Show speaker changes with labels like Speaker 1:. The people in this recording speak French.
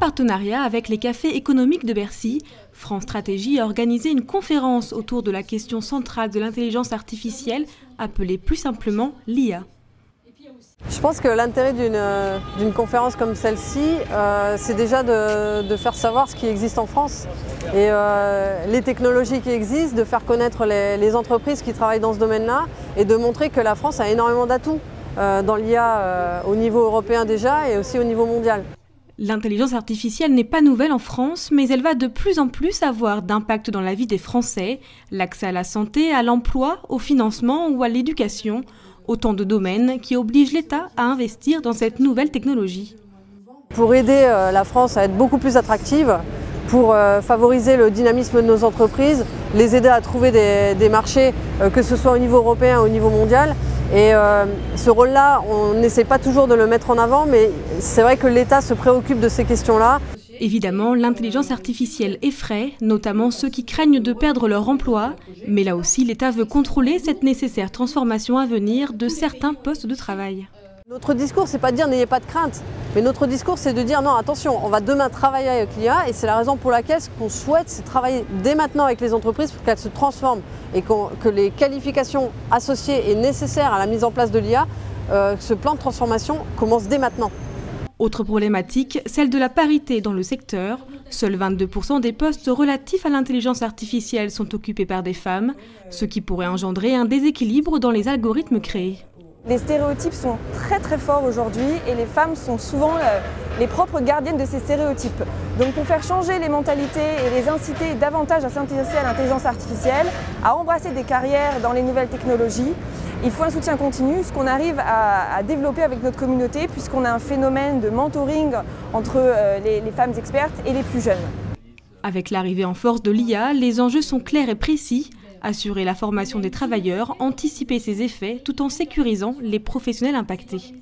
Speaker 1: partenariat avec les cafés économiques de Bercy, France Stratégie a organisé une conférence autour de la question centrale de l'intelligence artificielle, appelée plus simplement l'IA.
Speaker 2: Je pense que l'intérêt d'une conférence comme celle-ci, c'est déjà de faire savoir ce qui existe en France et les technologies qui existent, de faire connaître les entreprises qui travaillent dans ce domaine-là et de montrer que la France a énormément d'atouts dans l'IA au niveau européen déjà et aussi au niveau mondial.
Speaker 1: L'intelligence artificielle n'est pas nouvelle en France, mais elle va de plus en plus avoir d'impact dans la vie des Français, l'accès à la santé, à l'emploi, au financement ou à l'éducation, autant de domaines qui obligent l'État à investir dans cette nouvelle technologie.
Speaker 2: Pour aider la France à être beaucoup plus attractive, pour favoriser le dynamisme de nos entreprises, les aider à trouver des marchés, que ce soit au niveau européen ou au niveau mondial. Et ce rôle-là, on n'essaie pas toujours de le mettre en avant, mais c'est vrai que l'État se préoccupe de ces questions-là.
Speaker 1: Évidemment, l'intelligence artificielle effraie, notamment ceux qui craignent de perdre leur emploi. Mais là aussi, l'État veut contrôler cette nécessaire transformation à venir de certains postes de travail.
Speaker 2: Notre discours, c'est pas de dire n'ayez pas de crainte, mais notre discours, c'est de dire non, attention, on va demain travailler avec l'IA et c'est la raison pour laquelle ce qu'on souhaite, c'est travailler dès maintenant avec les entreprises pour qu'elles se transforment et que les qualifications associées et nécessaires à la mise en place de l'IA, ce plan de transformation commence dès maintenant.
Speaker 1: Autre problématique, celle de la parité dans le secteur. Seuls 22% des postes relatifs à l'intelligence artificielle sont occupés par des femmes, ce qui pourrait engendrer un déséquilibre dans les algorithmes créés.
Speaker 3: Les stéréotypes sont très forts aujourd'hui et les femmes sont souvent les propres gardiennes de ces stéréotypes. Donc pour faire changer les mentalités et les inciter davantage à s'intéresser à l'intelligence artificielle, à embrasser des carrières dans les nouvelles technologies, il faut un soutien continu, ce qu'on arrive à développer avec notre communauté puisqu'on a un phénomène de mentoring entre les femmes expertes et les plus jeunes.
Speaker 1: Avec l'arrivée en force de l'IA, les enjeux sont clairs et précis. Assurer la formation des travailleurs, anticiper ses effets tout en sécurisant les professionnels impactés.